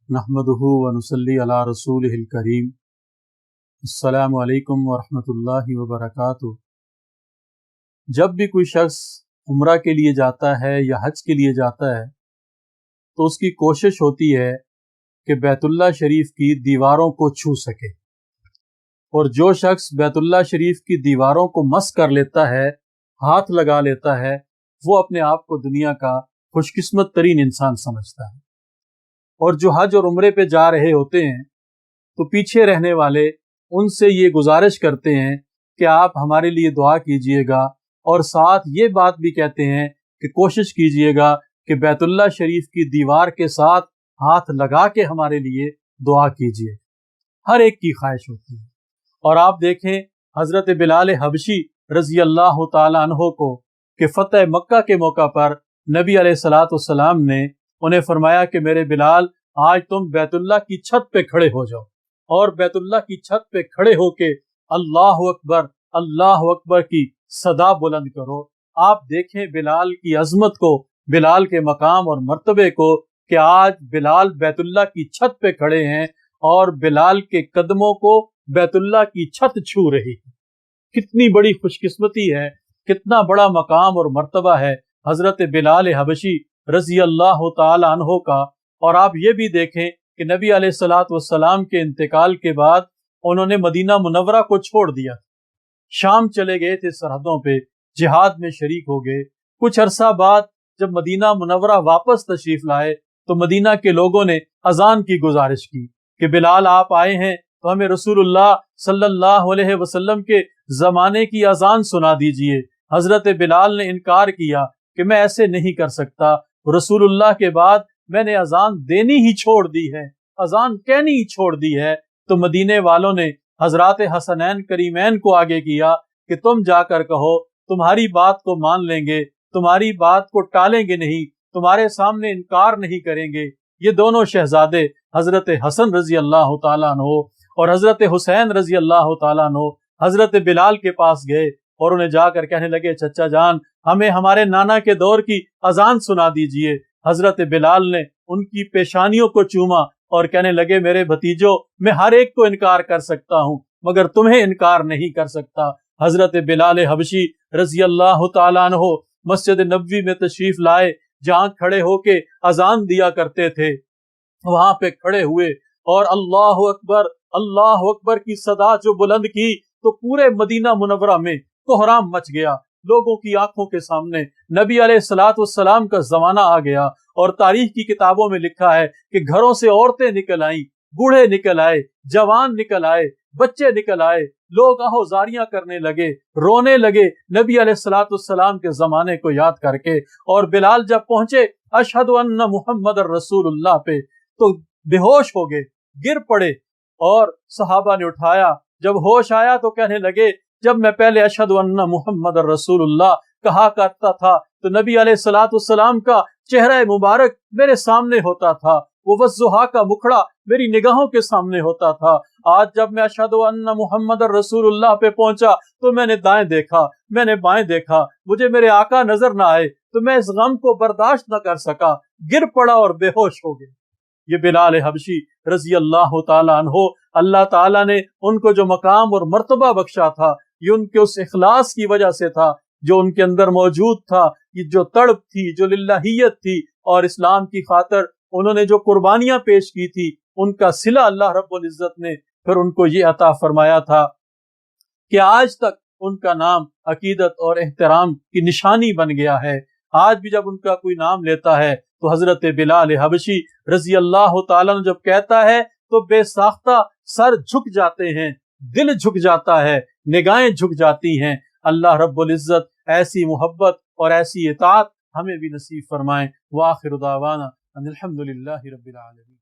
नहमदुहु व नुसल्ली अला रसूलिहिल करीम। अस्सलामु अलैकुम व रहमतुल्लाहि व बरकातुहू। जब भी कोई शख्स उम्रा के लिए जाता है या हज के लिए जाता है तो उसकी कोशिश होती है कि बैतुल्लाह शरीफ की दीवारों को छू सके, और जो शख्स बैतुल्लाह शरीफ की दीवारों को मस कर लेता है, हाथ लगा लेता है, वो अपने आप को दुनिया का खुशकिस्मत तरीन इंसान समझता है। और जो हज और उम्रे पे जा रहे होते हैं तो पीछे रहने वाले उनसे ये गुजारिश करते हैं कि आप हमारे लिए दुआ कीजिएगा, और साथ ये बात भी कहते हैं कि कोशिश कीजिएगा कि बैतुल्लाह शरीफ की दीवार के साथ हाथ लगा के हमारे लिए दुआ कीजिए। हर एक की ख्वाहिश होती है। और आप देखें हजरत बिलाल हबशी रजी अल्लाह ताला अन्हो को कि फतेह मक्का के मौका पर नबी अलैहिस्सलातु वस्सलाम ने उन्हें फरमाया कि मेरे बिलाल, आज तुम बैतुल्लाह की छत पे खड़े हो जाओ, और बैतुल्लाह की छत पे खड़े होके अल्लाह अकबर की सदा बुलंद करो। आप देखें बिलाल की अजमत को, बिलाल के मकाम और मर्तबे को, कि आज बिलाल बैतुल्लाह की छत पे खड़े हैं और बिलाल के कदमों को बैतुल्लाह की छत छू रही है। कितनी बड़ी खुशकिस्मती है, कितना बड़ा मकाम और मर्तबा है हजरत बिलाल हबशी रजी अल्लाह ताला अन्हो का। और आप ये भी देखें कि नबी अलैहिस्सलातु वस्सलाम के इंतकाल के बाद उन्होंने मदीना मुनव्वरा को छोड़ दिया, शाम चले गए थे, सरहदों पे जिहाद में शरीक हो गए। कुछ अरसा बाद जब मदीना मुनव्वरा वापस तशरीफ लाए तो मदीना के लोगों ने अजान की गुजारिश की कि बिलाल आप आए हैं तो हमें रसूलुल्लाह सल्लल्लाहु अलैहि वसल्लम के जमाने की अजान सुना दीजिए। हजरत बिलाल ने इनकार किया कि मैं ऐसे नहीं कर सकता, रसूलुल्लाह के बाद मैंने अजान देनी ही छोड़ दी है, अजान कहनी ही छोड़ दी है। तो मदीने वालों ने हजरत हसनैन करीमैन को आगे किया कि तुम जाकर कहो, तुम्हारी बात को मान लेंगे, तुम्हारी बात को टालेंगे नहीं, तुम्हारे सामने इनकार नहीं करेंगे। ये दोनों शहजादे हजरत हसन रजी अल्लाह ताला अन्हो और हजरत हुसैन रजी अल्लाह ताला अन्हो हजरत बिलाल के पास गए और उन्हें जाकर कहने लगे, चचा जान, हमें हमारे नाना के दौर की अजान सुना दीजिए। हजरत बिलाल ने उनकी पेशानियों को चूमा और कहने लगे, मेरे भतीजो, मैं हर एक को इनकार कर सकता हूँ मगर तुम्हें इनकार नहीं कर सकता। हजरत बिलाल हबशी रजी अल्लाह ताला अन्हो मस्जिद नबवी में तशरीफ लाए, जहाँ खड़े होके अजान दिया करते थे। वहां पे खड़े हुए और अल्लाह अकबर की सदा जो बुलंद की तो पूरे मदीना मुनव्वरा में कोहराम मच गया। लोगों की आंखों के सामने नबी अलैहिस्सलातु वस्सलाम का जमाना आ गया, और तारीख की किताबों में लिखा है कि घरों से औरतें निकल आई, बूढ़े निकल आए, जवान निकल आए, बच्चे निकल आए, लोग आहोजारियां करने लगे, रोने लगे नबी अलैहिस्सलातु वस्सलाम के जमाने को याद करके। और बिलाल जब पहुंचे अशहदु अन्ना मुहम्मदर रसूलुल्लाह पे तो बेहोश हो गए, गिर पड़े, और सहाबा ने उठाया। जब होश आया तो कहने लगे, जब मैं पहले अशहदु अन्ना मुहम्मदर रसूलुल्लाह कहा करता था तो नबी अलैहिस्सलातु वस्सलाम का चेहरा मुबारक मेरे सामने होता था, वो वज़्ज़ुहा का मुखड़ा मेरी निगाहों के सामने होता था। आज जब मैं अशहदु अन्ना मुहम्मदर रसूलुल्लाह पे पहुंचा तो मैंने दाएं देखा, मैंने बाएं देखा, मुझे मेरे आका नजर ना आए तो मैं इस गम को बर्दाश्त न कर सका, गिर पड़ा और बेहोश हो गया। ये बिलाल हबशी रजी अल्लाह ताला अन्हो, अल्लाह ताला ने उनको जो मकाम और मर्तबा बख्शा था, ये उनके उस इखलास की वजह से था जो उनके अंदर मौजूद था। ये जो तड़प थी, जो लिल्लाहियत थी, और इस्लाम की खातिर उन्होंने जो कुर्बानियां पेश की थी, उनका सिला अल्लाह रब्बुल इज्जत ने फिर उनको ये अता फरमाया था कि आज तक उनका नाम अकीदत और एहतराम की निशानी बन गया है। आज भी जब उनका कोई नाम लेता है तो हजरत बिलाल हबशी रजी अल्लाह ताला जब कहता है तो बेसाख्ता सर झुक जाते हैं, दिल झुक जाता है, निगाहें झुक जाती हैं। अल्लाह रब्बुल इज्जत ऐसी मोहब्बत और ऐसी इताअत हमें भी नसीब फरमाएं। व आखिरु दावाना अनिल हम्दुलिल्लाहि रब्बिल आलमीन।